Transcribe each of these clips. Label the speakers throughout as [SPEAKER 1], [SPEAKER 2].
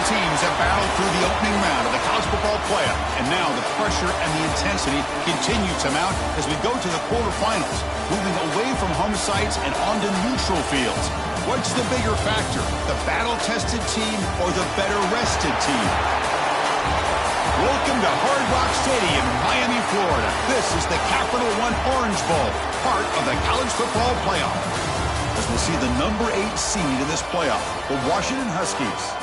[SPEAKER 1] teams have battled through the opening round of the college football playoff, and now the pressure and the intensity continue to mount as we go to the quarterfinals, moving away from home sites and onto neutral fields. What's the bigger factor, the battle-tested team or the better-rested team? Welcome to Hard Rock Stadium in Miami, Florida. This is the Capital One Orange Bowl, part of the college football playoff. As we'll see the number 8 seed in this playoff, the Washington Huskies,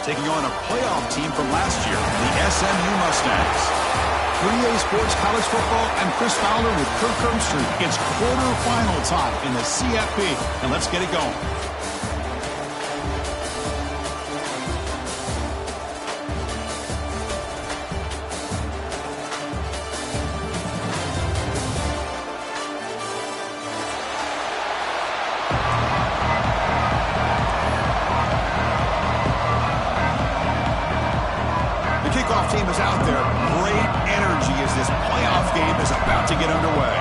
[SPEAKER 1] taking on a playoff team from last year, the SMU Mustangs. 3A Sports College Football, I'm Chris Fowler with Kirk Herbstreit. It's quarterfinal time in the CFP, and let's get it going. Team is out there. Great energy as this playoff game is about to get underway.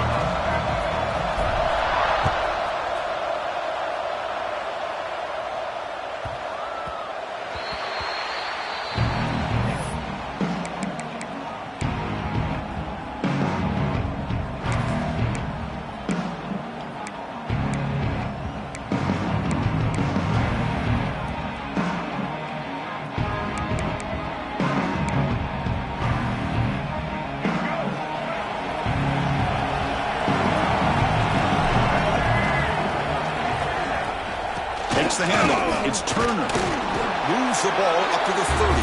[SPEAKER 1] The handoff. It's Turner. Moves the ball up to the 30.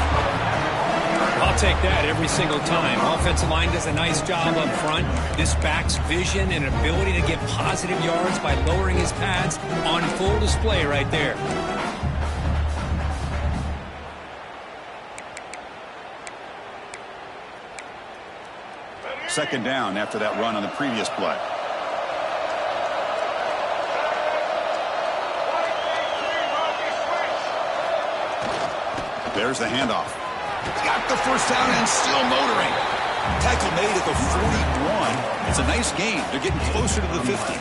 [SPEAKER 2] I'll take that every single time. Offensive line does a nice job up front. This back's vision and ability to get positive yards by lowering his pads on full display right there.
[SPEAKER 1] Second down after that run on the previous play. There's the handoff. Got the first down and still motoring. Tackle made at the 41. It's a nice gain. They're getting closer to the 50.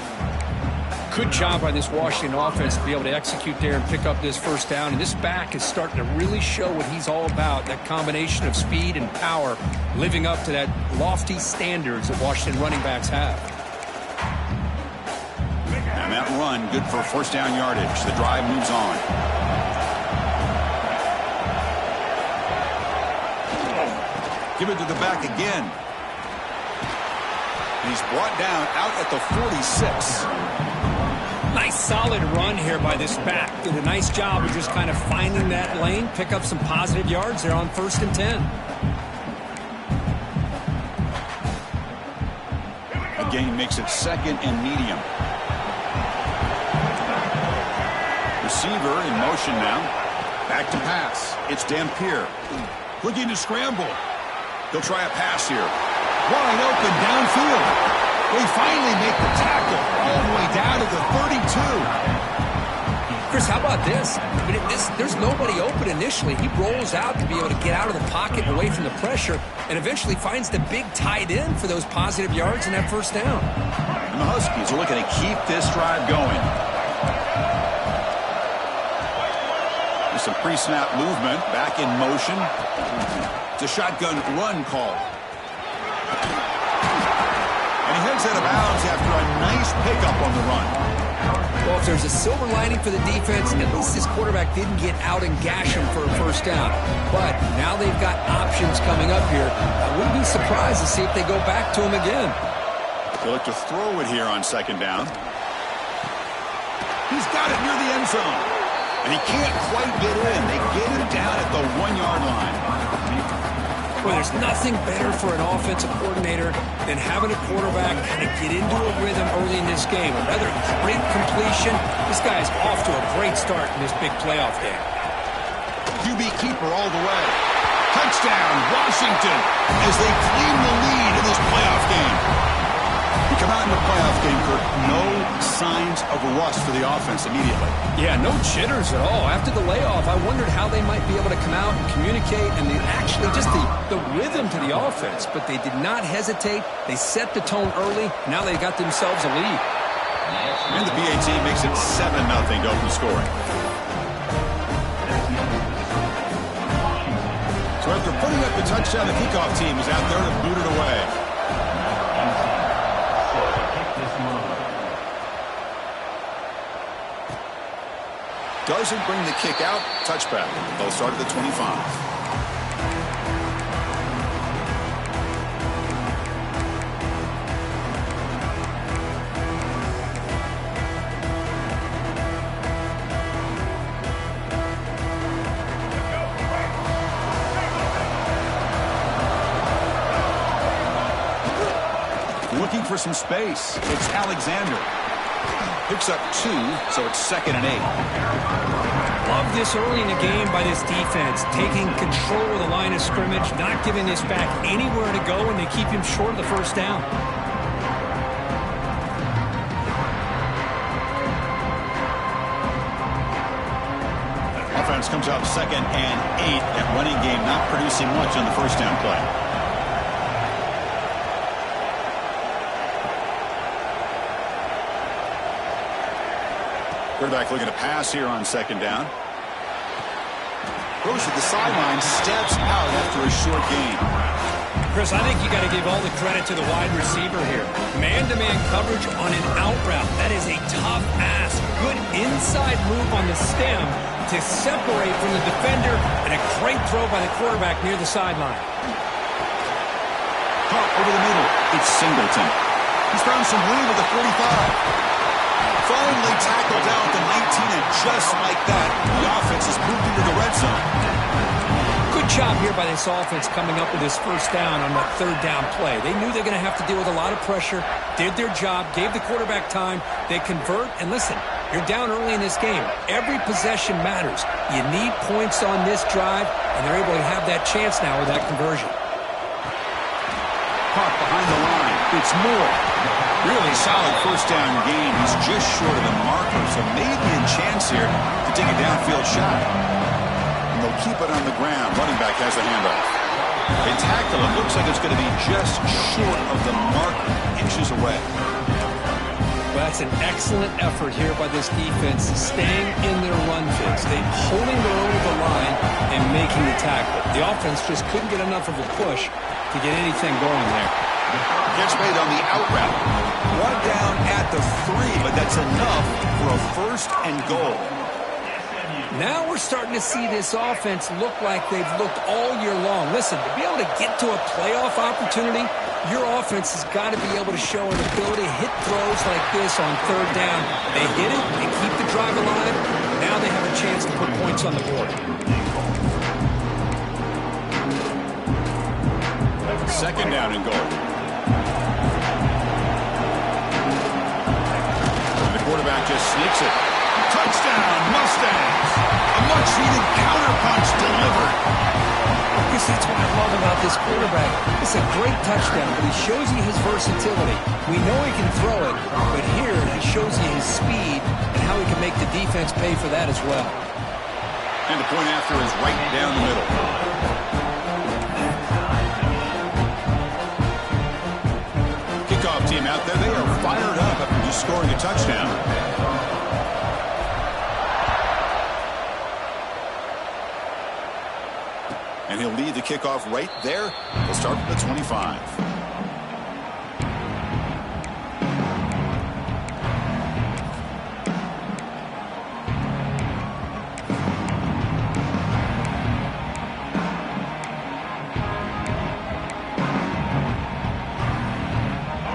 [SPEAKER 2] Good job by this Washington offense to be able to execute there and pick up this first down. And this back is starting to really show what he's all about. That combination of speed and power, living up to that lofty standards that Washington running backs have.
[SPEAKER 1] And that run, good for first down yardage. The drive moves on. Give it to the back again. And he's brought down out at the 46.
[SPEAKER 2] Nice solid run here by this back. Did a nice job of just kind of finding that lane, pick up some positive yards there on 1st and 10.
[SPEAKER 1] A gain makes it second and medium. Receiver in motion now. Back to pass. It's Dampier. Looking to scramble. He'll try a pass here. Wide open downfield. They finally make the tackle all the way down to the 32.
[SPEAKER 2] Chris, how about this? I mean, there's nobody open initially. He rolls out to be able to get out of the pocket and away from the pressure and eventually finds the big tight end for those positive yards and that first down.
[SPEAKER 1] And the Huskies are looking to keep this drive going. There's some pre-snap movement. Back in motion. It's a shotgun run call. And he heads out of bounds after a nice pickup on the run.
[SPEAKER 2] Well, if there's a silver lining for the defense, at least this quarterback didn't get out and gash him for a first down. But now they've got options coming up here. I wouldn't be surprised to see if they go back to him again.
[SPEAKER 1] They'll look to throw it here on second down. He's got it near the end zone. And he can't quite get in. They get him down at the 1-yard line.
[SPEAKER 2] Well, there's nothing better for an offensive coordinator than having a quarterback kind of get into a rhythm early in this game. Another great completion. This guy is off to a great start in this big playoff game.
[SPEAKER 1] QB keeper all the way. Touchdown, Washington, as they claim the lead in this playoff game. We come out in the playoff game, Kirk. No signs of rust for the offense immediately.
[SPEAKER 2] Yeah, no jitters at all. After the layoff, I wondered how they might be able to come out and communicate and actually just the rhythm to the offense. But they did not hesitate. They set the tone early. Now they got themselves a lead.
[SPEAKER 1] And the PAT makes it 7-0 to open scoring. So after putting up the touchdown, the kickoff team is out there to boot it away. Doesn't bring the kick out. Touchback. They'll start at the 25. Looking for some space. It's Alexander. Picks up 2, so it's 2nd and 8.
[SPEAKER 2] Love this early in the game by this defense, taking control of the line of scrimmage, not giving this back anywhere to go, and they keep him short of the first down.
[SPEAKER 1] Offense comes out 2nd and 8. That running game not producing much on the first down play. Quarterback looking to pass here on 2nd down. Goes to the sideline, steps out after a short gain.
[SPEAKER 2] Chris, I think you got to give all the credit to the wide receiver here. Man-to-man coverage on an out route. That is a tough ask. Good inside move on the stem to separate from the defender, and a great throw by the quarterback near the sideline.
[SPEAKER 1] Caught over the middle. It's Singleton. He's found some room at the 45. Finally tackled down at the 19, and just like that, the offense has moved into the red zone.
[SPEAKER 2] Good job here by this offense coming up with this first down on that 3rd down play. They knew they were going to have to deal with a lot of pressure, did their job, gave the quarterback time. They convert, and listen, you're down early in this game. Every possession matters. You need points on this drive, and they're able to have that chance now with that conversion.
[SPEAKER 1] Caught behind the line. It's Moore. Really solid first down gain. He's just short of the marker, so maybe a chance here to take a downfield shot. And they'll keep it on the ground. Running back has the handoff. They tackle it. Looks like it's going to be just short of the marker, inches away.
[SPEAKER 2] Well, that's an excellent effort here by this defense, staying in their run fix. They're holding their own at the line and making the tackle. The offense just couldn't get enough of a push to get anything going there.
[SPEAKER 1] Gets made on the out route. 1 down at the 3, but that's enough for a 1st and goal.
[SPEAKER 2] Now we're starting to see this offense look like they've looked all year long. Listen, to be able to get to a playoff opportunity, your offense has got to be able to show an ability to hit throws like this on 3rd down. They hit it, they keep the drive alive. Now they have a chance to put points on the board.
[SPEAKER 1] 2nd down and goal. The quarterback just sneaks it. Touchdown, Mustangs! A much-needed counterpunch delivered.
[SPEAKER 2] I guess that's what I love about this quarterback. It's a great touchdown, but he shows you his versatility. We know he can throw it, but here he shows you his speed and how he can make the defense pay for that as well.
[SPEAKER 1] And the point after is right down the middle. Kickoff team out there, they are fired up after just scoring a touchdown. And he'll lead the kickoff right there. They'll start from the 25.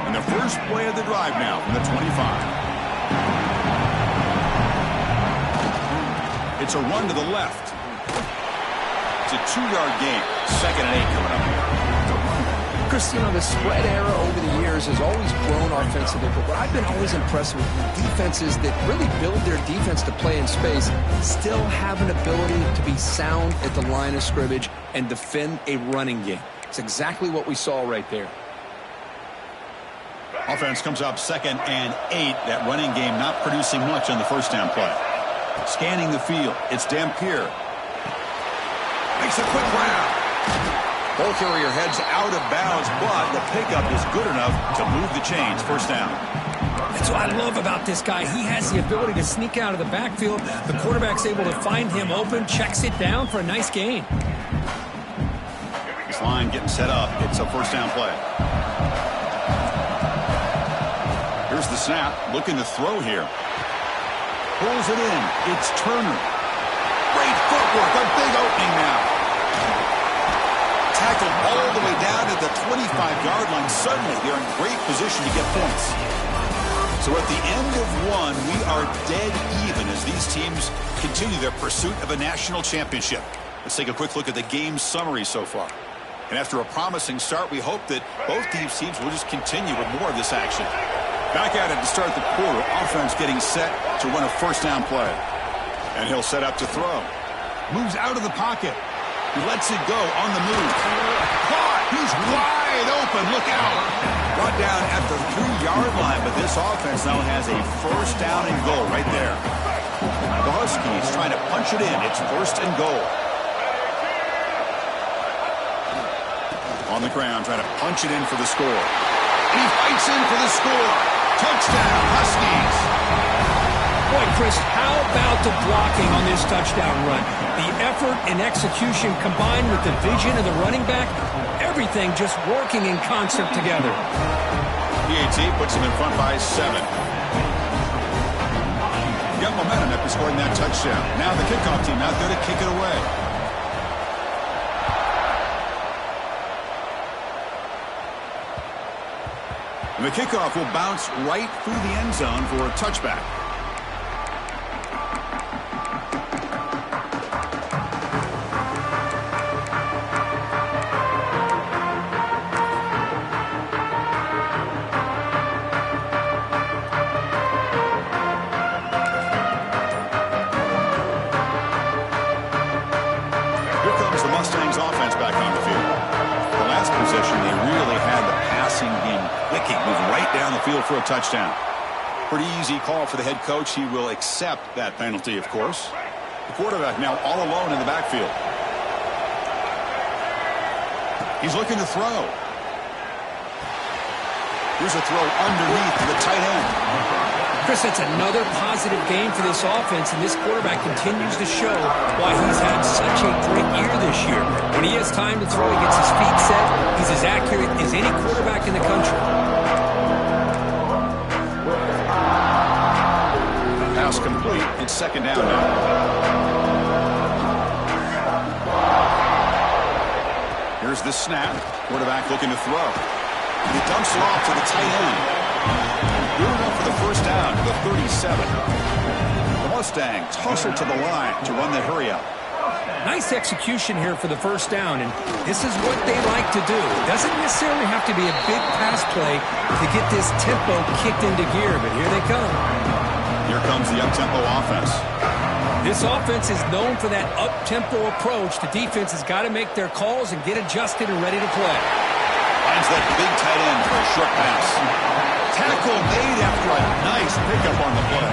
[SPEAKER 1] And the first play of the drive now from the 25. It's a run to the left. It's a 2-yard gain. 2nd and 8 coming up.
[SPEAKER 2] Chris, the spread era over the years has always grown offensively, but what I've been always impressed with defenses that really build their defense to play in space still have an ability to be sound at the line of scrimmage and defend a running game. It's exactly what we saw right there.
[SPEAKER 1] Offense comes up 2nd and 8. That running game not producing much on the first down play. Scanning the field. It's Dampier. Makes a quick round. Ball carrier heads out of bounds, but the pickup is good enough to move the chains. First down.
[SPEAKER 2] That's what I love about this guy. He has the ability to sneak out of the backfield. The quarterback's able to find him open, checks it down for a nice gain.
[SPEAKER 1] line getting set up. It's a first down play. Here's the snap. Looking to throw here. Pulls it in. It's Turner. Great footwork. A big opening now. Tackled all the way down to the 25-yard line. Suddenly, they're in great position to get points. So at the end of one, we are dead even as these teams continue their pursuit of a national championship. Let's take a quick look at the game summary so far. And after a promising start, we hope that both these teams will just continue with more of this action. Back at it to start the quarter. Offense getting set to run a first down play. And he'll set up to throw. Moves out of the pocket. He lets it go on the move. Caught! He's wide open. Look out! Brought down at the 3-yard line, but this offense now has a first down and goal right there. The Huskies trying to punch it in. It's first and goal. On the ground, trying to punch it in for the score. And he fights in for the score. Touchdown, Huskies.
[SPEAKER 2] Boy, Chris, how about the blocking on this touchdown run? The effort and execution combined with the vision of the running back, everything just working in concert together.
[SPEAKER 1] PAT puts him in front by 7. Got momentum after scoring that touchdown. Now the kickoff team out there to kick it away. And the kickoff will bounce right through the end zone for a touchback. For a touchdown. Pretty easy call for the head coach. He will accept that penalty, of course. The quarterback now all alone in the backfield. He's looking to throw. Here's a throw underneath to the tight end.
[SPEAKER 2] Chris, that's another positive game for this offense, and this quarterback continues to show why he's had such a great year this year. When he has time to throw, he gets his feet set. He's as accurate as any quarterback in the country.
[SPEAKER 1] Pass complete. It's second down now. Here's the snap. Quarterback looking to throw. He dumps it off to the tight end. Good enough for the first down to the 37. The Mustangs hustle to the line to run the hurry up.
[SPEAKER 2] Nice execution here for the first down, and this is what they like to do. It doesn't necessarily have to be a big pass play to get this tempo kicked into gear, but here they come.
[SPEAKER 1] Here comes the up-tempo offense.
[SPEAKER 2] This offense is known for that up-tempo approach. The defense has got to make their calls and get adjusted and ready to play.
[SPEAKER 1] Finds that big tight end for a short pass. Tackle made after a nice pickup on the play.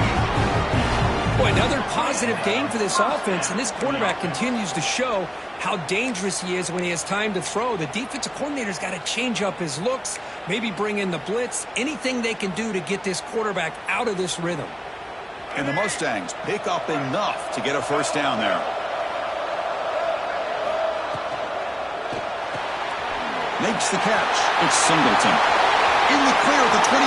[SPEAKER 2] Boy, another positive game for this offense, and this quarterback continues to show how dangerous he is when he has time to throw. The defensive coordinator's got to change up his looks, maybe bring in the blitz, anything they can do to get this quarterback out of this rhythm.
[SPEAKER 1] And the Mustangs pick up enough to get a first down there. Makes the catch. It's Singleton. In the clear at the 25.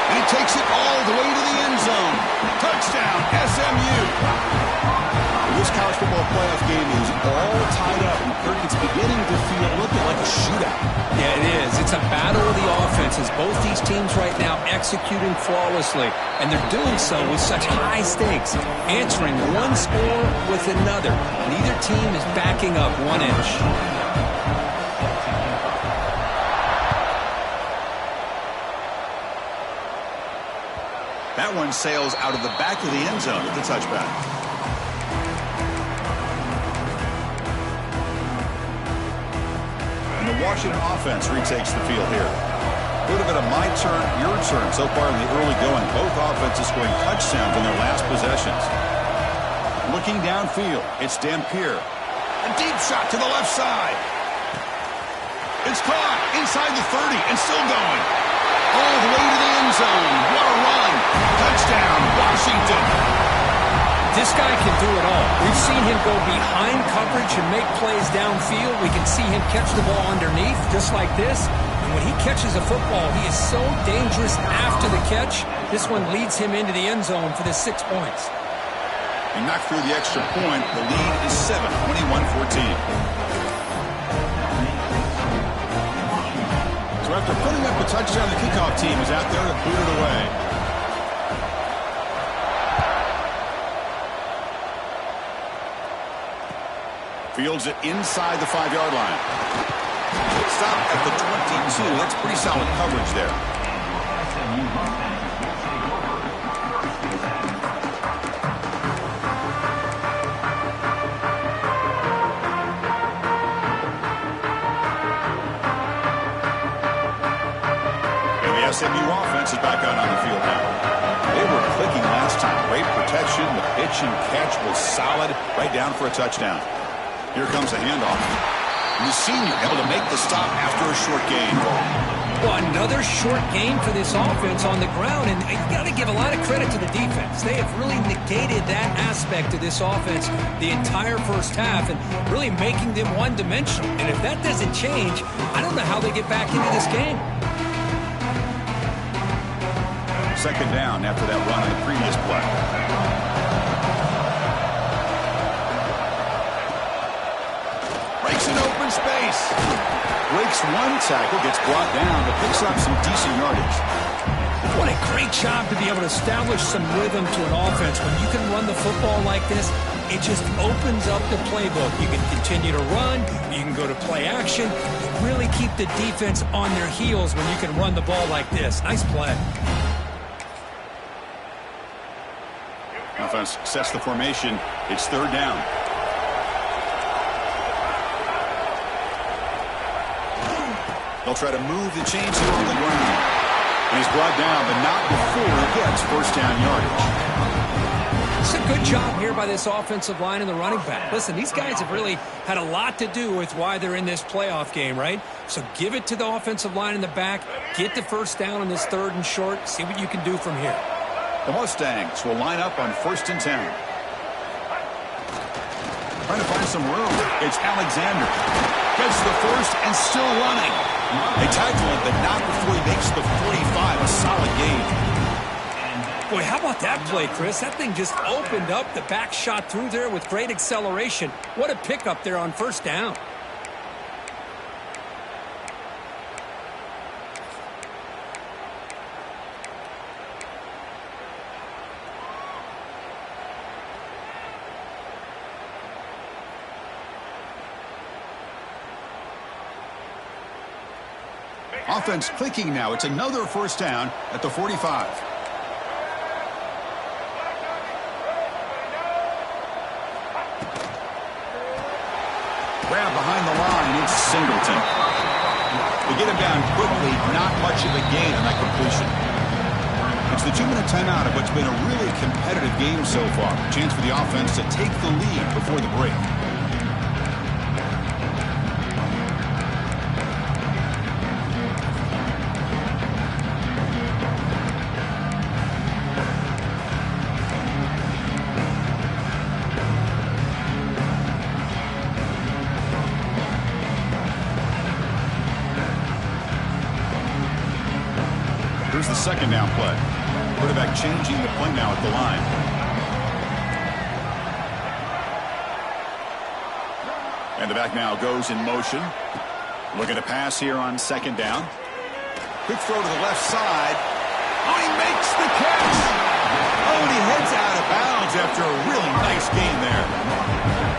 [SPEAKER 1] And he takes it all the way to the end zone. Touchdown, SMU. This college football playoff game is all tied up. And Kirk, it's beginning to feel a little bit like a shootout.
[SPEAKER 2] Yeah, it is. It's a battle of the offenses. Both these teams right now executing flawlessly. And they're doing so with such high stakes. Answering one score with another. Neither team is backing up 1 inch.
[SPEAKER 1] That one sails out of the back of the end zone with the touchback. And the Washington offense retakes the field here. A little bit of my turn, your turn so far in the early going. Both offenses scoring touchdowns in their last possessions. Looking downfield, it's Dampier. A deep shot to the left side. It's caught inside the 30 and still going. All the way to the end zone. What a run. Touchdown, Washington.
[SPEAKER 2] This guy can do it all. We've seen him go behind coverage and make plays downfield. We can see him catch the ball underneath, just like this. And when he catches a football, he is so dangerous after the catch. This one leads him into the end zone for the 6 points.
[SPEAKER 1] He knocked through the extra point. The lead is 7, 21-14. So after putting up a touchdown, the kickoff team is out there to boot it away. Fields it inside the 5-yard line. Stop at the 22. That's pretty solid coverage there. And the SMU offense is back out on the field now. They were clicking last time. Great protection. The pitch and catch was solid. Right down for a touchdown. Here comes a handoff. The senior able to make the stop after a short gain.
[SPEAKER 2] Well, another short gain for this offense on the ground, and you got to give a lot of credit to the defense. They have really negated that aspect of this offense the entire first half and really making them one-dimensional. And if that doesn't change, I don't know how they get back into this game.
[SPEAKER 1] Second down after that run on the previous play. Breaks an open space. Breaks one tackle, gets brought down, but picks up some decent yardage.
[SPEAKER 2] What a great job to be able to establish some rhythm to an offense. When you can run the football like this, it just opens up the playbook. You can continue to run. You can go to play action. Really keep the defense on their heels when you can run the ball like this. Nice play.
[SPEAKER 1] Offense sets the formation. It's third down. They'll try to move the chains here on the ground. And he's brought down, but not before he gets first down yardage.
[SPEAKER 2] It's a good job here by this offensive line and the running back. Listen, these guys have really had a lot to do with why they're in this playoff game, right? So give it to the offensive line in the back. Get the first down on this third and short. See what you can do from here.
[SPEAKER 1] The Mustangs will line up on 1st and 10. Trying to find some room. It's Alexander. Gets the first and still running. They tackle him, but not before he makes the 45. A solid gain.
[SPEAKER 2] Boy, how about that play, Chris? That thing just opened up. The back shot through there with great acceleration. What a pickup there on first down.
[SPEAKER 1] Offense clicking now. It's another first down at the 45. Grab behind the line. It's Singleton. They get him down quickly. Not much of a gain on that completion. It's the 2-minute timeout of what's been a really competitive game so far. Chance for the offense to take the lead before the break. Here's the second down play. Quarterback changing the play now at the line. And the back now goes in motion. Looking to pass here on second down. Quick throw to the left side. Oh, he makes the catch. Oh, and he heads out of bounds after a really nice gain there.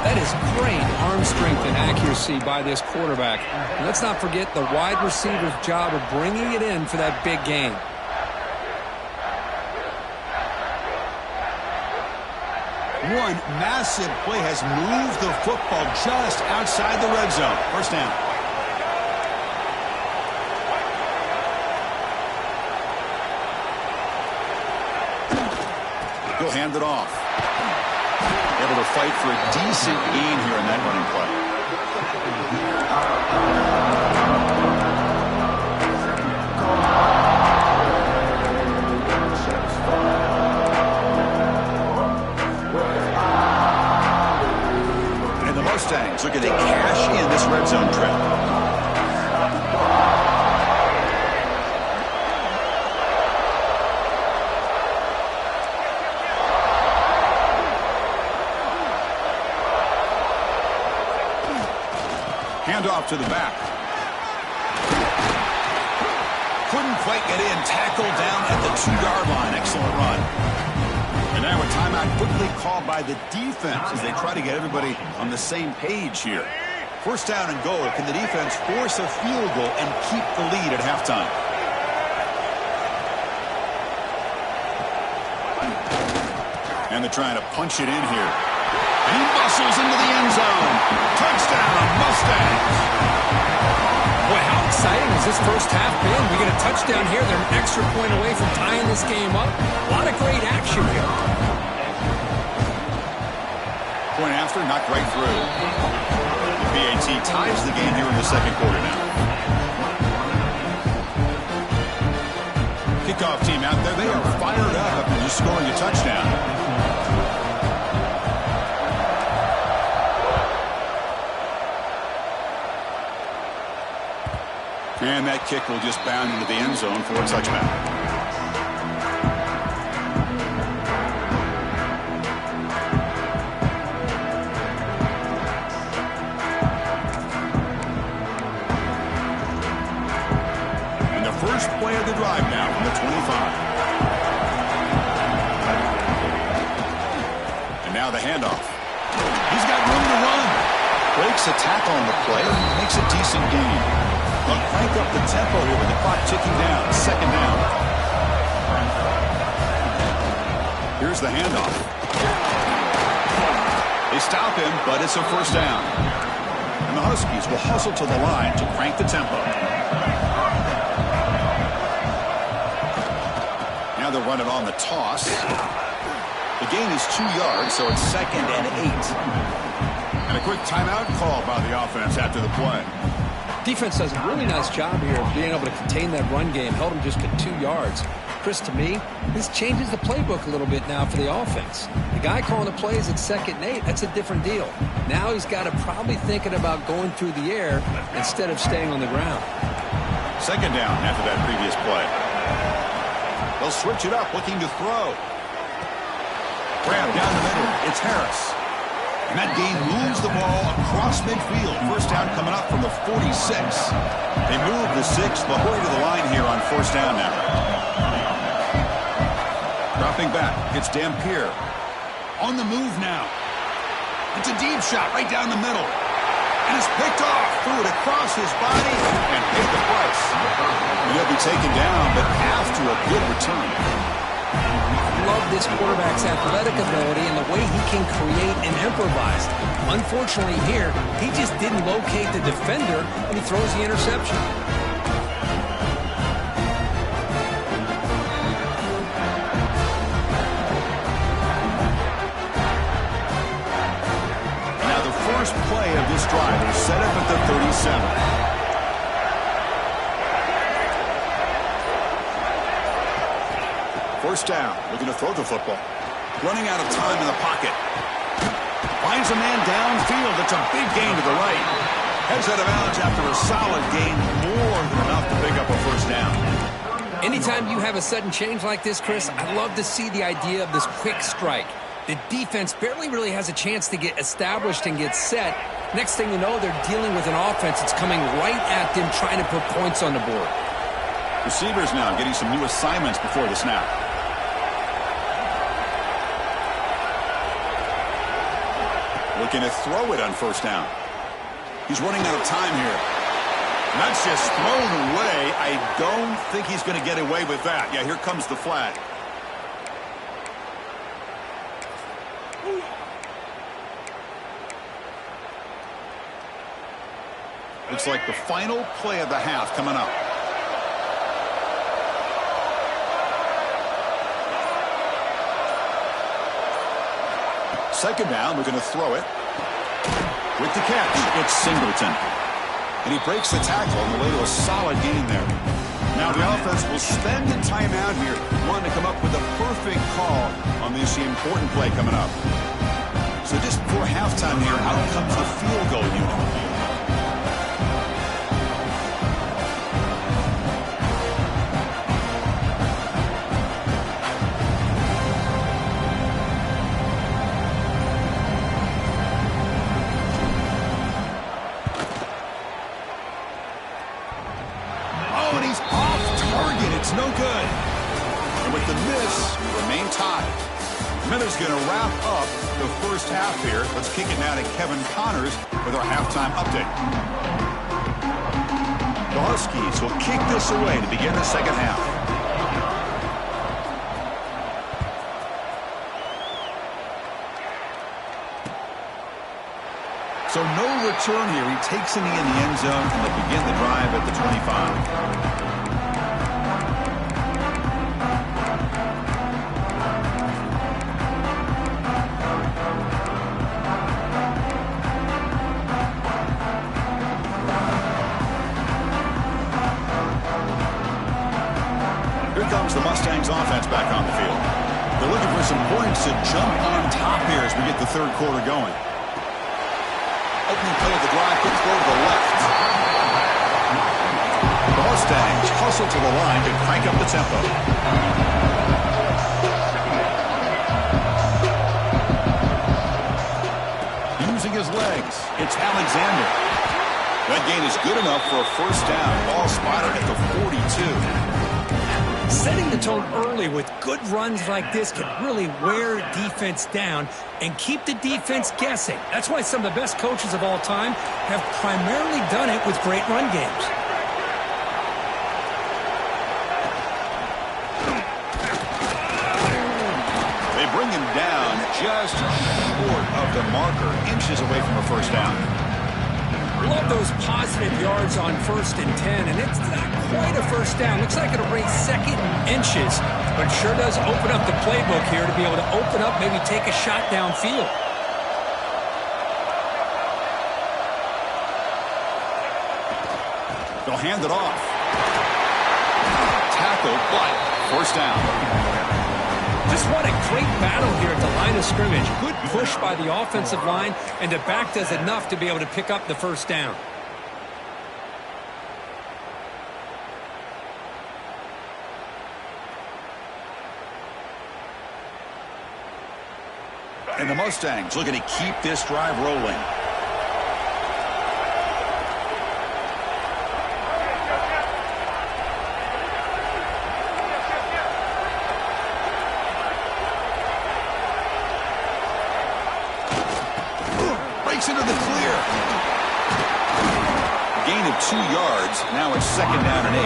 [SPEAKER 2] That is great arm strength and accuracy by this quarterback. And let's not forget the wide receiver's job of bringing it in for that big gain.
[SPEAKER 1] One massive play has moved the football just outside the red zone. First down. He'll hand it off. Able to fight for a decent gain here in that running play. Handoff to the back. Couldn't quite get in. Tackled down at the 2-yard line. Excellent run. And now a timeout quickly called by the defense as they try to get everybody on the same page here. First down and goal. Can the defense force a field goal and keep the lead at halftime? And they're trying to punch it in here. And he muscles into the end zone. Touchdown, Mustangs.
[SPEAKER 2] Boy, how exciting has this first half been? We get a touchdown here. They're an extra point away from tying this game up. A lot of great action here.
[SPEAKER 1] Point after, knocked right through. The PAT ties the game here in the second quarter now. Kickoff team out there. They are fired up after just scoring a touchdown. And that kick will just bound into the end zone for a touchdown. And the first play of the drive now from the 25. And now the handoff. He's got room to run. Breaks a tackle on the play. Makes a decent gain. They'll crank up the tempo here with the clock ticking down. Second down. Here's the handoff. They stop him, but it's a first down. And the Huskies will hustle to the line to crank the tempo. Now they'll run it on the toss. The gain is 2 yards, so it's 2nd and 8. And a quick timeout call by the offense after the play.
[SPEAKER 2] Defense does a really nice job here of being able to contain that run game. Held him just at 2 yards. Chris, to me, this changes the playbook a little bit now for the offense. The guy calling the plays at 2nd and 8, that's a different deal. Now he's got to probably thinking about going through the air instead of staying on the ground.
[SPEAKER 1] Second down after that previous play. They'll switch it up, looking to throw. Grab down the middle. It's Harris. And that game moves the ball across midfield. First down coming up from the 46. They move the 6. They'll hurry to the line here on first down now. Dropping back. It's Dampier. On the move now. It's a deep shot right down the middle. And it's picked off. Threw it across his body and paid the price. And he'll be taken down, but after a good return.
[SPEAKER 2] Love this quarterback's athletic ability and the way he can create and improvise. Unfortunately here, he just didn't locate the defender and he throws the interception.
[SPEAKER 1] Now the first play of this drive is set up at the 37. First down, looking to throw the football. Running out of time in the pocket. Finds a man downfield. That's a big gain to the right. Heads out of bounds after a solid gain. More than enough to pick up a first down.
[SPEAKER 2] Anytime you have a sudden change like this, Chris, I love to see the idea of this quick strike. The defense barely really has a chance to get established and get set. Next thing you know, they're dealing with an offense that's coming right at them, trying to put points on the board.
[SPEAKER 1] Receivers now getting some new assignments before the snap. Looking to throw it on first down. He's running out of time here. And that's just thrown away. I don't think he's going to get away with that. Yeah, here comes the flag. Looks like the final play of the half coming up. Second down, we're going to throw it. With the catch, it's Singleton. And he breaks the tackle on the way to a solid gain there. Now the offense will spend the timeout here, wanting to come up with a perfect call on this important play coming up. So just before halftime here, out comes the field goal unit. good. And with the miss, remain tied. Miller's going to wrap up the first half here. Let's kick it now to Kevin Connors with our halftime update. The Huskies will kick this away to begin the second half. So no return here. He takes it in the end zone, and they begin the drive at the 25. The Mustangs offense back on the field. They're looking for some points to jump on top here as we get the third quarter going. Opening play of the drive, quick throw to the left. The Mustangs hustle to the line to crank up the tempo. Using his legs, it's Alexander. That gain is good enough for a first down. Ball spotted at the 42.
[SPEAKER 2] Setting the tone early with good runs like this can really wear defense down and keep the defense guessing. That's why some of the best coaches of all time have primarily done it with great run games.
[SPEAKER 1] They bring him down just short of the marker, inches away from a first down.
[SPEAKER 2] Love those positive yards on 1st and 10, and it's not quite a first down. Looks like it'll bring second inches, but sure does open up the playbook here to be able to open up, maybe take a shot downfield.
[SPEAKER 1] They'll hand it off. Tackle, but first down.
[SPEAKER 2] Just what a great battle here at the line of scrimmage. Good push by the offensive line, and the back does enough to be able to pick up the first down.
[SPEAKER 1] And the Mustangs looking to keep this drive rolling. Into the clear. Gain of 2 yards. Now it's second down and 8.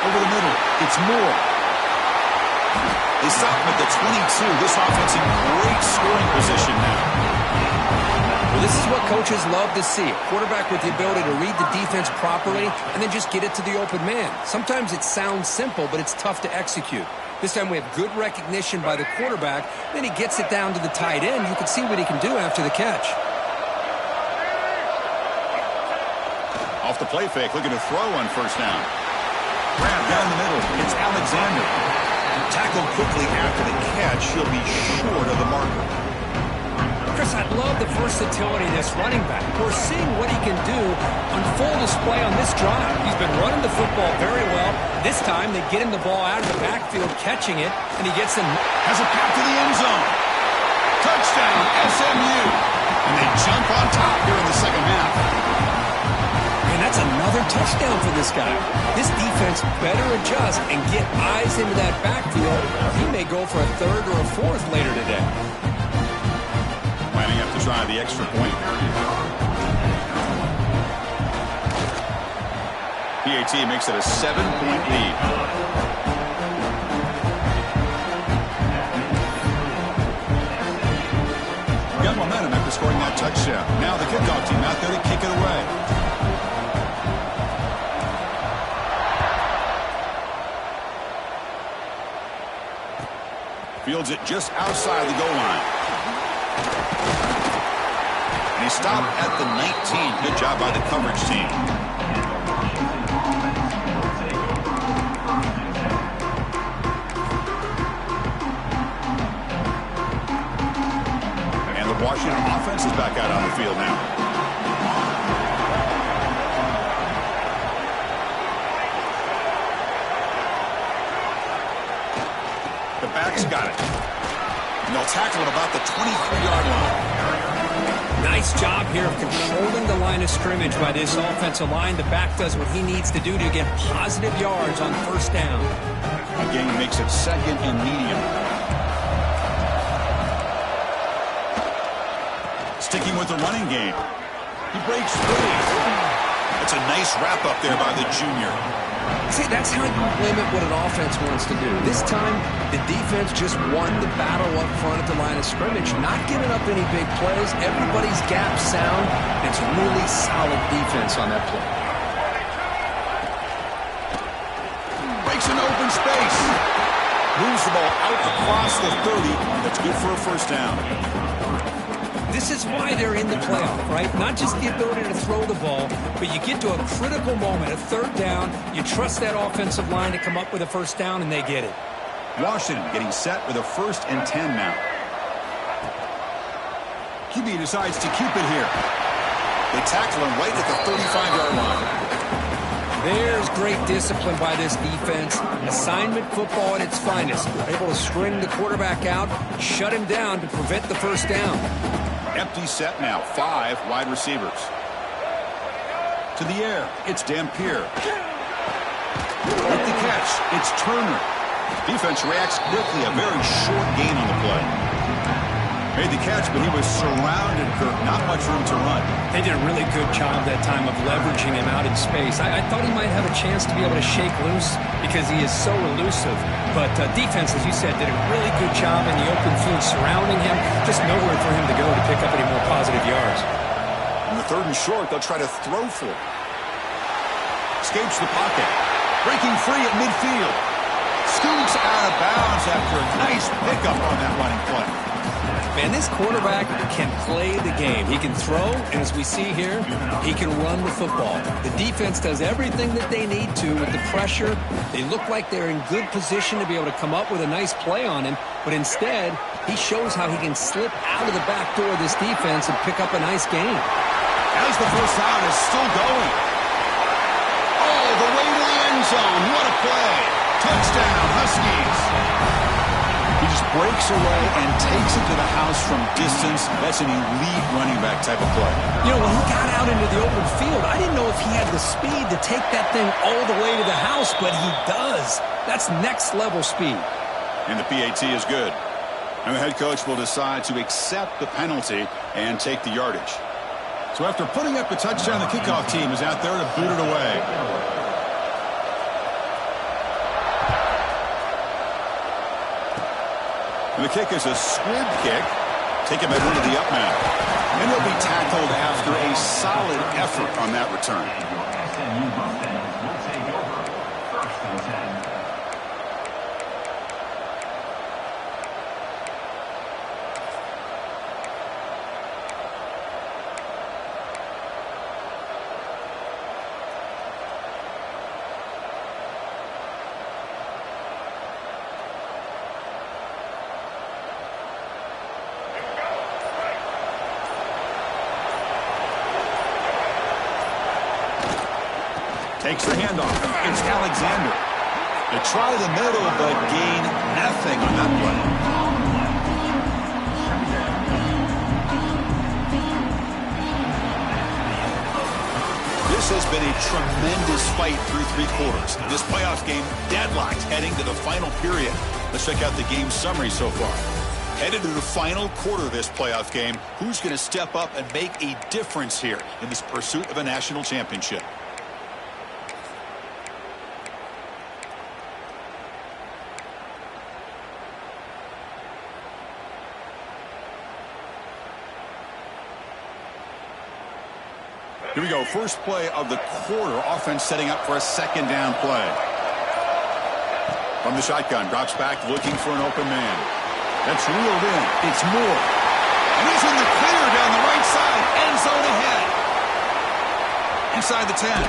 [SPEAKER 1] Over the middle. It's Moore. They stop him at the 22. This offense in great scoring position now.
[SPEAKER 2] Well, this is what coaches love to see. A quarterback with the ability to read the defense properly and then just get it to the open man. Sometimes it sounds simple, but it's tough to execute. This time we have good recognition by the quarterback. Then he gets it down to the tight end. You can see what he can do after the catch.
[SPEAKER 1] Off the play fake, looking to throw on first down. Grab down the middle. It's Alexander. Tackled quickly after the catch. He'll be short of the marker.
[SPEAKER 2] Chris, I love the versatility of this running back. We're seeing what he can do on full display on this drive. He's been running the football very well. This time, they get him the ball out of the backfield, catching it, and he gets them.
[SPEAKER 1] Has a path to the end zone. Touchdown, SMU. And they jump on top here in the second half.
[SPEAKER 2] And that's another touchdown for this guy. This defense better adjust and get eyes into that backfield. He may go for a third or a fourth later today.
[SPEAKER 1] Lining up to try the extra point. PAT makes it a 7-point lead. Got momentum after scoring that touchdown. Now the kickoff team out there to kick it away. Fields it just outside the goal line. And he stopped at the 19. Good job by the coverage team. And the Washington offense is back out on the field now. The back's got it. And they'll tackle it about the 23-yard line.
[SPEAKER 2] Nice job here of controlling the line of scrimmage by this offensive line. The back does what he needs to do to get positive yards on first down.
[SPEAKER 1] A gain makes it second and medium. Sticking with the running game. He breaks free. That's a nice wrap-up there by the junior.
[SPEAKER 2] See, that's how you limit what an offense wants to do. This time, the defense just won the battle up front at the line of scrimmage, not giving up any big plays. Everybody's gap sound. It's really solid defense on that play.
[SPEAKER 1] Breaks an open space. Moves the ball out across the 30. That's good for a first down.
[SPEAKER 2] This is why they're in the playoff, right? Not just the ability to throw the ball, but you get to a critical moment, a third down. You trust that offensive line to come up with a first down, and they get it.
[SPEAKER 1] Washington getting set with a 1st and 10 now. QB decides to keep it here. They tackle him right at the 35-yard line.
[SPEAKER 2] There's great discipline by this defense. Assignment football at its finest. They're able to string the quarterback out, shut him down to prevent the first down.
[SPEAKER 1] Empty set now. 5 wide receivers. To the air. It's Dampier. With the catch. It's Turner. Defense reacts quickly. A very short gain on the play. Made the catch, but he was surrounded, Kirk. Not much room to run.
[SPEAKER 2] They did a really good job that time of leveraging him out in space. I thought he might have a chance to be able to shake loose because he is so elusive. But defense, as you said, did a really good job in the open field surrounding him. Just nowhere for him to go to pick up any more positive yards.
[SPEAKER 1] On the 3rd and short, they'll try to throw for it. Escapes the pocket. Breaking free at midfield. Scoots out of bounds after a nice pickup on that running play.
[SPEAKER 2] Man, this quarterback can play the game. He can throw, and as we see here, he can run the football. The defense does everything that they need to with the pressure. They look like they're in good position to be able to come up with a nice play on him, but instead, he shows how he can slip out of the back door of this defense and pick up a nice gain.
[SPEAKER 1] As the first down is still going. All the way to the end zone. What a play. Touchdown, Huskies. He just breaks away and takes it to the house from distance. That's an elite running back type of play.
[SPEAKER 2] You know, when he got out into the open field, I didn't know if he had the speed to take that thing all the way to the house, but he does. That's next level speed.
[SPEAKER 1] And the PAT is good. And the head coach will decide to accept the penalty and take the yardage. So after putting up the touchdown, the kickoff team is out there to boot it away. And the kick is a squib kick. Take him into the up man. And he'll be tackled after a solid effort on that return. Takes the handoff. It's Alexander. They try the middle, but gain nothing on that play. This has been a tremendous fight through 3 quarters. This playoff game deadlocked heading to the final period. Let's check out the game summary so far. Headed to the final quarter of this playoff game, who's going to step up and make a difference here in this pursuit of a national championship? Here we go. First play of the quarter. Offense setting up for a 2nd down play. From the shotgun. Drops back looking for an open man. That's reeled in. It's Moore. And he's in the clear down the right side. End zone ahead. Inside the 10.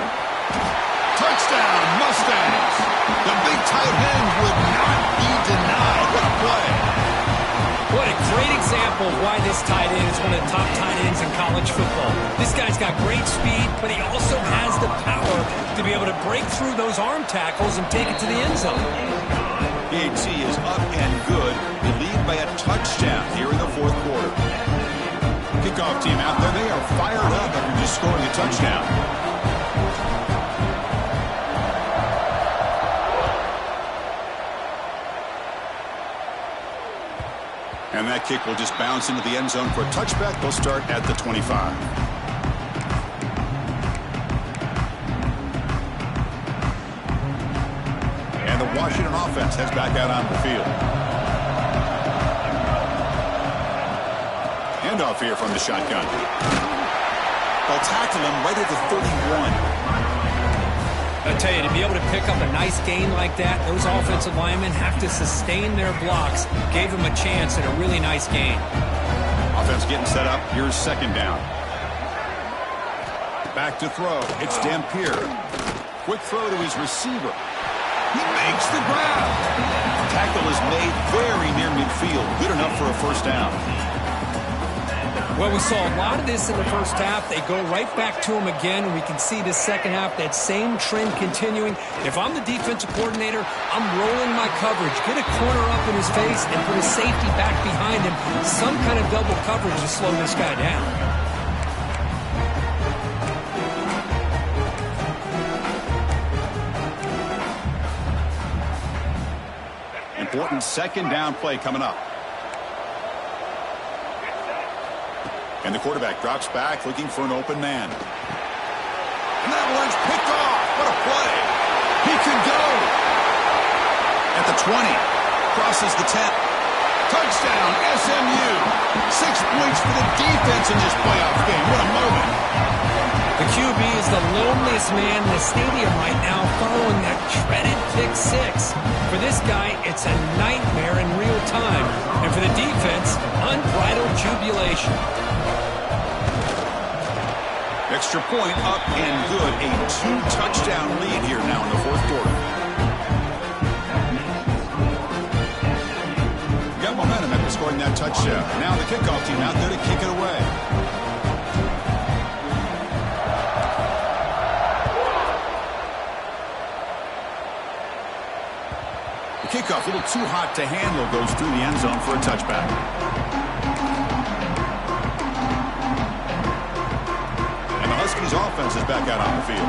[SPEAKER 1] Touchdown, Mustangs. The big tight end would not be denied. What a play.
[SPEAKER 2] What a great example example of why this tight end is one of the top tight ends in college football. This guy's got great speed, but he also has the power to be able to break through those arm tackles and take it to the end zone.
[SPEAKER 1] PAT is up and good. They lead by a touchdown here in the fourth quarter. Kickoff team out there. They are fired up after just scoring a touchdown. And that kick will just bounce into the end zone for a touchback. They'll start at the 25. And the Washington offense heads back out on the field. Handoff here from the shotgun. They'll tackle him right at the 31.
[SPEAKER 2] I tell you, to be able to pick up a nice gain like that, those offensive linemen have to sustain their blocks. Gave him a chance at a really nice gain.
[SPEAKER 1] Offense getting set up. Here's second down. Back to throw. It's Dampier. Quick throw to his receiver. He makes the grab. Tackle is made very near midfield. Good enough for a first down.
[SPEAKER 2] Well, we saw a lot of this in the first half. They go right back to him again, and we can see the second half, that same trend continuing. If I'm the defensive coordinator, I'm rolling my coverage. Get a corner up in his face and put a safety back behind him. Some kind of double coverage to slow this guy down.
[SPEAKER 1] Important second down play coming up. And the quarterback drops back looking for an open man. And that one's picked off. What a play. He can go. At the 20. Crosses the 10. Touchdown, SMU. 6 points for the defense in this playoff game. What a moment.
[SPEAKER 2] The QB is the loneliest man in the stadium right now following that shredded pick six. For this guy, it's a nightmare in real time. And for the defense, unbridled jubilation.
[SPEAKER 1] Extra point up and good. A 2-touchdown lead here now in the fourth quarter. Got momentum after scoring that touchdown. Now the kickoff team out there to kick it away. The kickoff, a little too hot to handle, goes through the end zone for a touchback. His offense is back out on the field.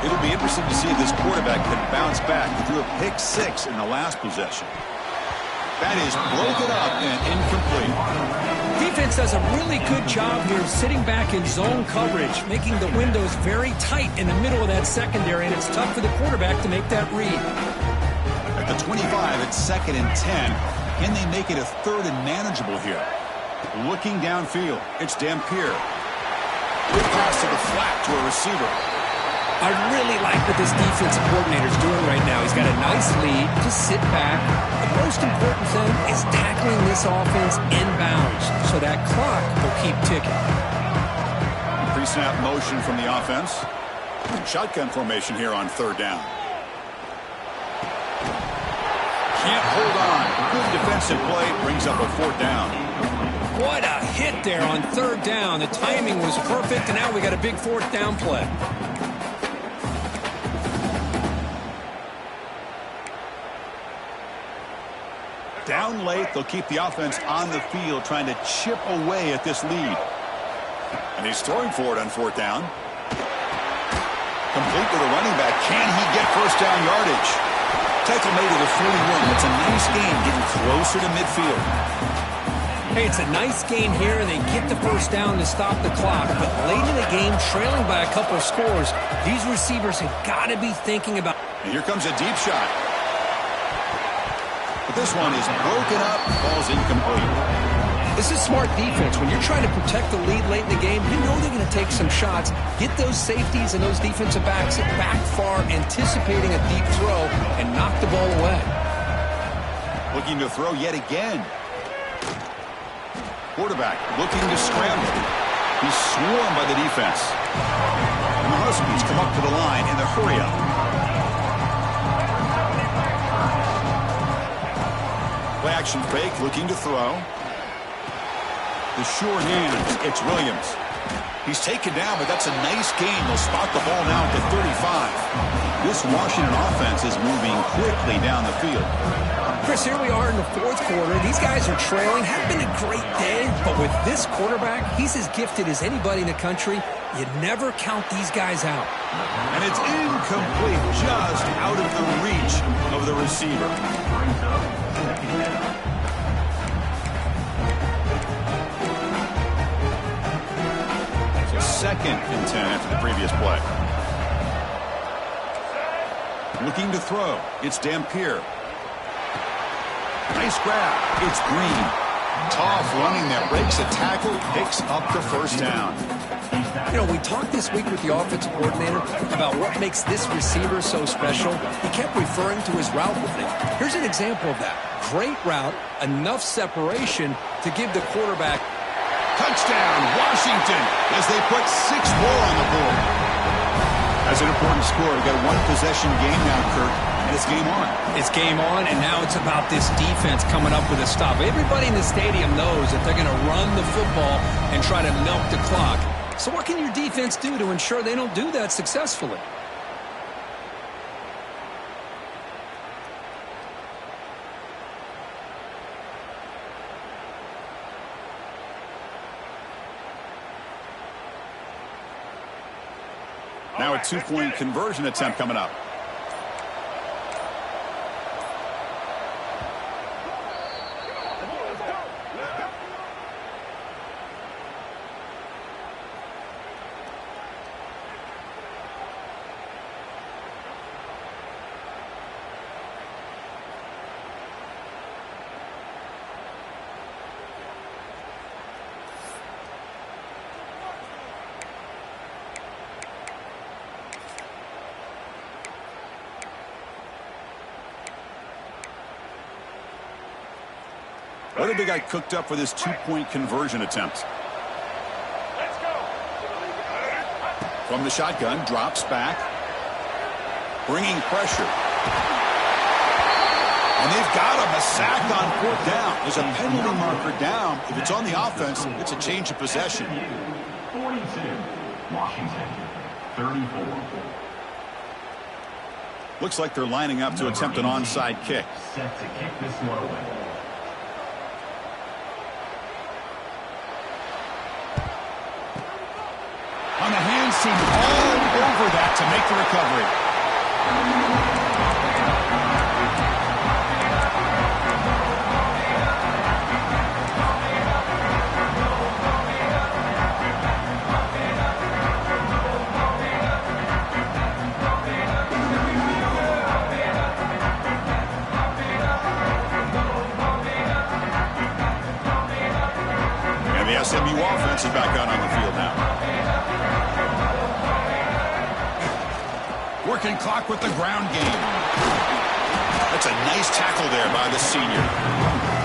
[SPEAKER 1] It'll be interesting to see if this quarterback can bounce back. He threw a pick six in the last possession. That is broken up and incomplete.
[SPEAKER 2] Defense does a really good job here sitting back in zone coverage, making the windows very tight in the middle of that secondary, and it's tough for the quarterback to make that read.
[SPEAKER 1] At the 25, it's 2nd and 10. Can they make it a 3rd and manageable here? Looking downfield, it's Dampier. Quick pass to the flat to a receiver.
[SPEAKER 2] I really like what this defensive coordinator is doing right now. He's got a nice lead. Just sit back. The most important thing is tackling this offense inbounds so that clock will keep ticking.
[SPEAKER 1] Pre-snap motion from the offense. Shotgun formation here on 3rd down. Can't hold on. Good defensive play. Brings up a 4th down.
[SPEAKER 2] What a hit there on 3rd down. The timing was perfect, and now we got a big 4th down play.
[SPEAKER 1] Down late, they'll keep the offense on the field trying to chip away at this lead. And he's throwing for it on 4th down. Complete with a running back. Can he get first down yardage? Tackle made at the 41. It's a nice game getting closer to midfield.
[SPEAKER 2] Hey, it's a nice gain here. They get the first down to stop the clock. But late in the game, trailing by a couple of scores, these receivers have got to be thinking about...
[SPEAKER 1] And here comes a deep shot. But this one is broken up. Ball's incomplete.
[SPEAKER 2] This is smart defense. When you're trying to protect the lead late in the game, you know they're going to take some shots. Get those safeties and those defensive backs back far, anticipating a deep throw, and knock the ball away.
[SPEAKER 1] Looking to throw yet again. Quarterback looking to scramble. He's swarmed by the defense. And the Huskies come up to the line in the hurry-up. Play action fake, looking to throw. The sure hands, it's Williams. He's taken down, but that's a nice gain. They'll spot the ball now at the 35. This Washington offense is moving quickly down the field.
[SPEAKER 2] Chris, here we are in the fourth quarter. These guys are trailing. Had been a great day, but with this quarterback, he's as gifted as anybody in the country. You never count these guys out.
[SPEAKER 1] And it's incomplete, just out of the reach of the receiver. So 2nd and 10 after the previous play. Looking to throw. It's Dampier. Nice grab. It's Green. Tough running there. Breaks a tackle. Picks up the first down.
[SPEAKER 2] You know, we talked this week with the offensive coordinator about what makes this receiver so special. He kept referring to his route running. Here's an example of that. Great route, enough separation to give the quarterback.
[SPEAKER 1] Touchdown, Washington, as they put 6 more on the board. That's an important score. We've got a one-possession game now, Kirk, and it's game on.
[SPEAKER 2] It's game on, and now it's about this defense coming up with a stop. Everybody in the stadium knows that they're going to run the football and try to milk the clock. So what can your defense do to ensure they don't do that successfully?
[SPEAKER 1] Now a 2-point conversion attempt coming up. What have they got cooked up for this 2-point conversion attempt?
[SPEAKER 3] Let's go.
[SPEAKER 1] From the shotgun, drops back. Bringing pressure. And they've got him, a sack on 4th down. There's a penalty marker down. If it's on the offense, it's a change of possession.
[SPEAKER 3] 42, Washington, 34.
[SPEAKER 1] Looks like they're lining up to attempt an onside kick.
[SPEAKER 3] Set to kick this one away.
[SPEAKER 1] On the hands team, all over that to make the recovery. And the SMU offense is back out on the field now. Working clock with the ground game. That's a nice tackle there by the senior.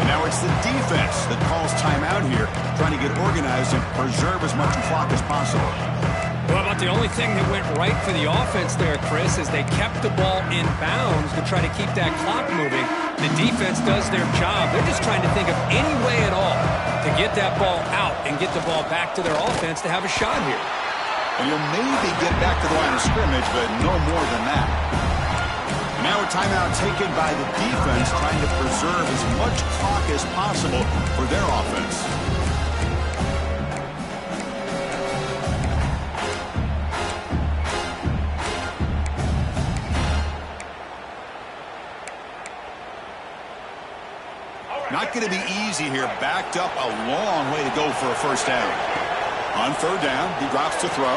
[SPEAKER 1] And now it's the defense that calls timeout here, trying to get organized and preserve as much clock as possible.
[SPEAKER 2] Well, about the only thing that went right for the offense there, Chris, is they kept the ball in bounds to try to keep that clock moving. The defense does their job. They're just trying to think of any way at all to get that ball out and get the ball back to their offense to have a shot here.
[SPEAKER 1] And you'll maybe get back to the line of scrimmage, but no more than that. Now a timeout taken by the defense, trying to preserve as much clock as possible for their offense. Not going to be easy here. Backed up a long way to go for a first down. On 3rd down, he drops to throw.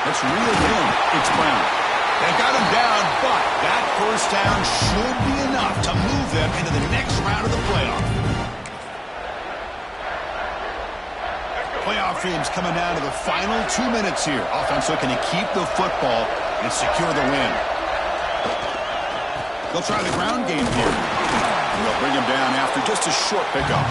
[SPEAKER 1] Let's reel it in. It's Brown. They got him down, but that first down should be enough to move them into the next round of the playoff. Playoff teams coming down to the final 2 minutes here. Offense looking to keep the football and secure the win. They'll try the ground game here. And they'll bring him down after just a short pickup.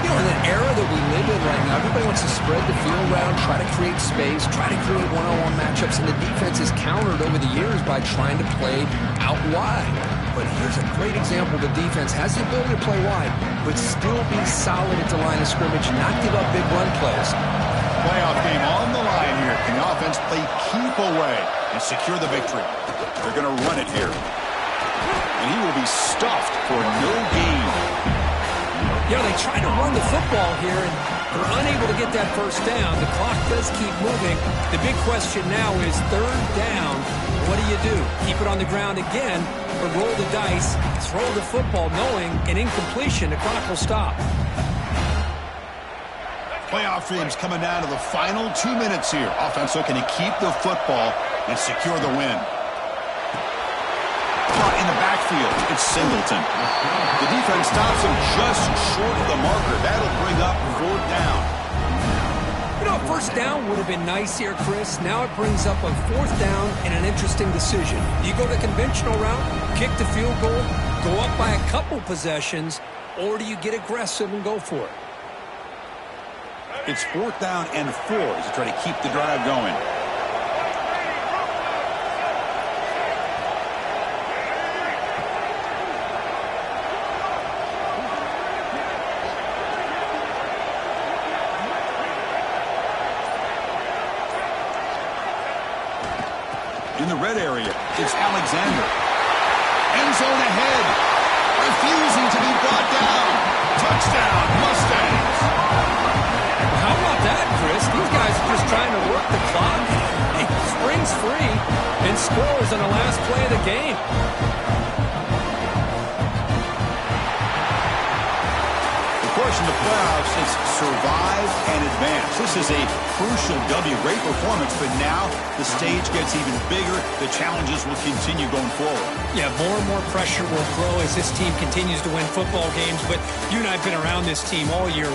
[SPEAKER 2] You know, in an era that we live in right now, everybody wants to spread the field around, try to create space, try to create one-on-one matchups, and the defense is countered over the years by trying to play out wide. but here's a great example. The defense has the ability to play wide, but still be solid at the line of scrimmage, not give up big run plays.
[SPEAKER 1] Playoff game on the line here. Can the offense play keep away and secure the victory? They're going to run it here. And he will be stuffed for no gain.
[SPEAKER 2] Yeah, they try to run the football here, and they're unable to get that first down. The clock does keep moving. The big question now is third down. What do? Keep it on the ground again, or roll the dice, throw the football, knowing an incompletion, the clock will stop.
[SPEAKER 1] Playoff dreams coming down to the final 2 minutes here. Offense looking to keep the football and secure the win. Caught in the backfield, it's Singleton. The defense stops him just short of the marker. That'll bring up fourth down.
[SPEAKER 2] You know, first down would have been nice here, Chris. Now it brings up a fourth down and an interesting decision. Do you go the conventional route, kick the field goal, go up by a couple possessions, or do you get aggressive and go for it?
[SPEAKER 1] It's fourth down and 4 as you try to keep the drive going. In the red area, it's Alexander. End zone ahead. Refusing to be brought down. Touchdown, Mustangs.
[SPEAKER 2] How about that, Chris? These guys are just trying to work the clock. He springs free and scores on the last play of the game.
[SPEAKER 1] The question in the playoffs is survive and advance. This is a crucial W. Great performance, but now the stage gets even bigger. The challenges will continue going forward.
[SPEAKER 2] Yeah, more and more pressure will grow as this team continues to win football games, but you and I have been around this team all year.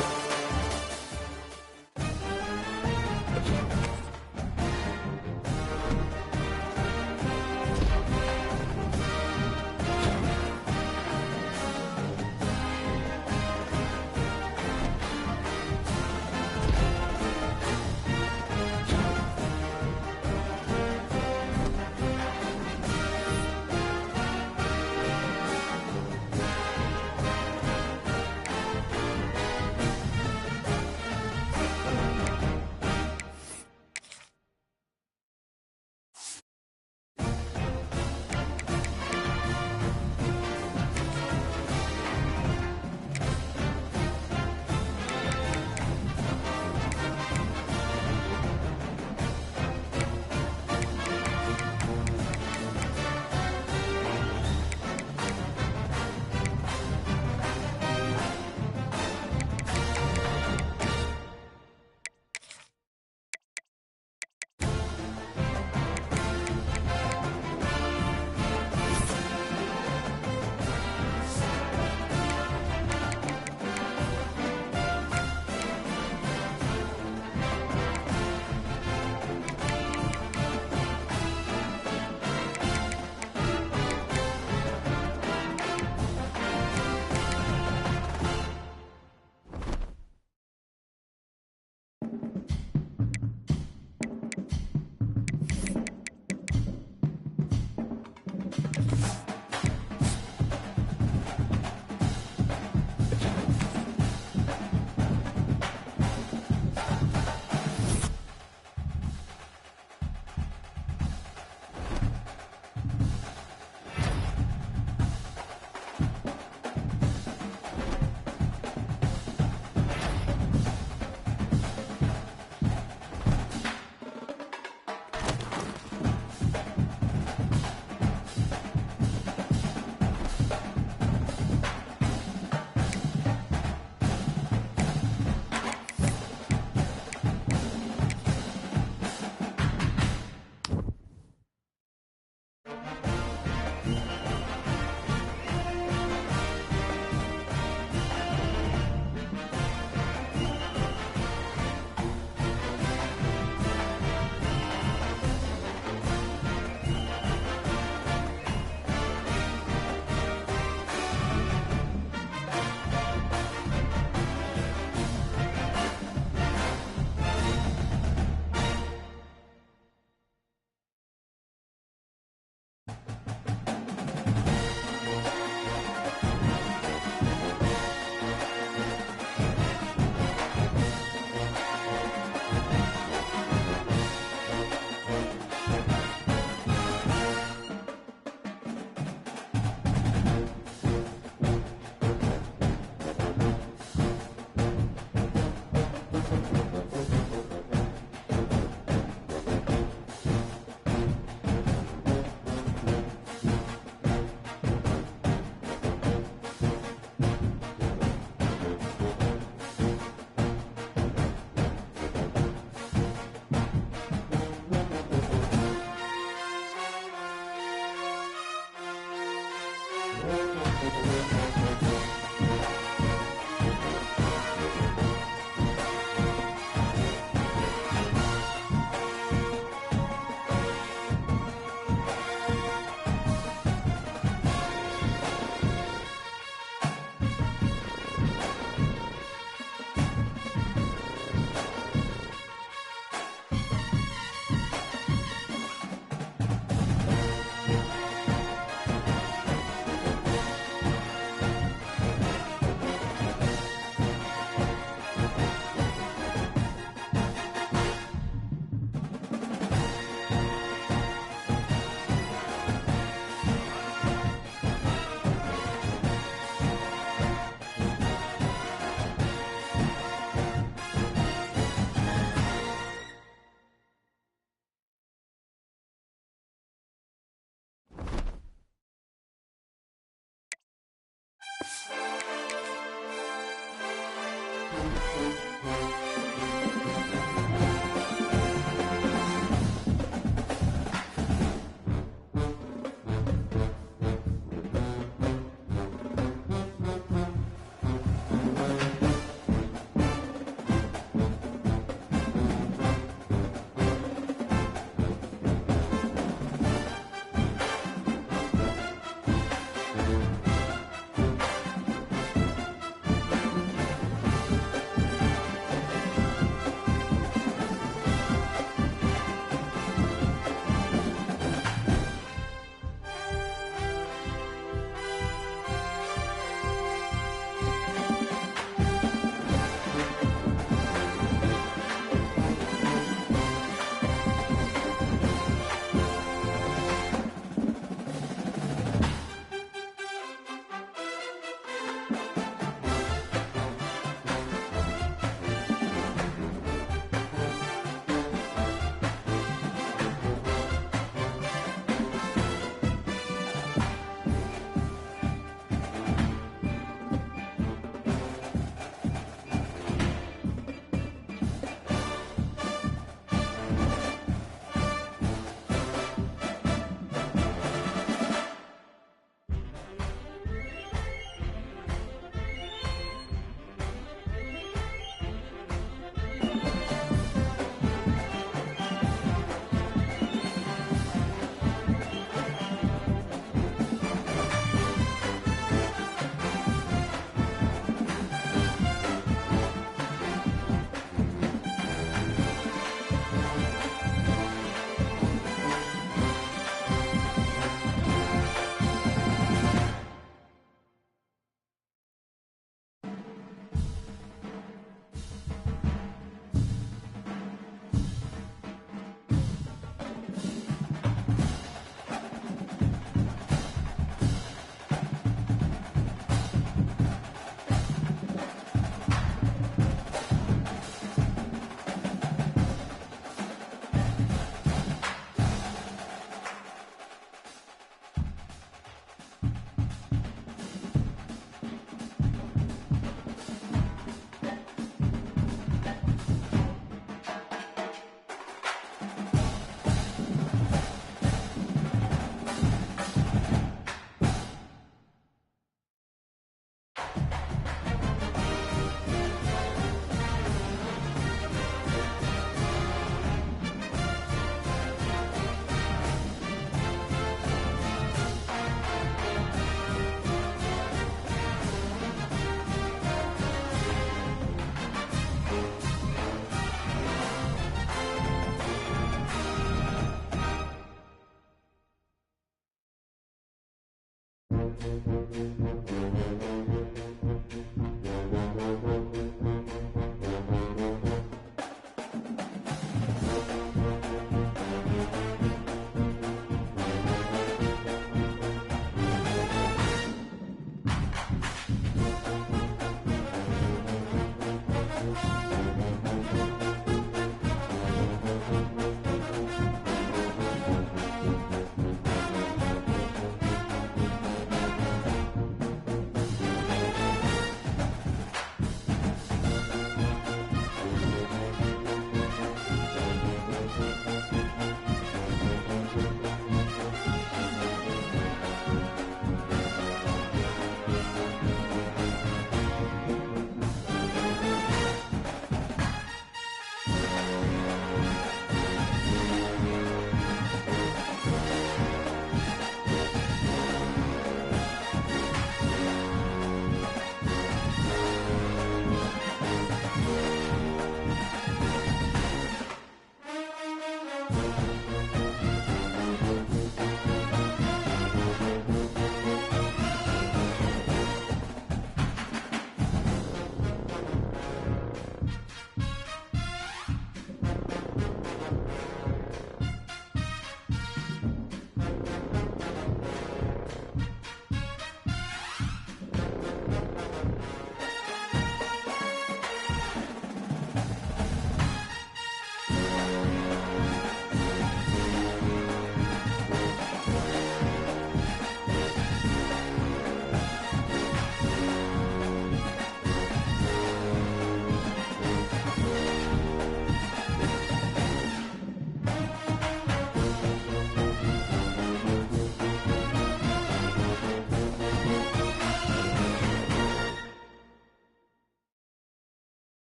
[SPEAKER 4] Thank you.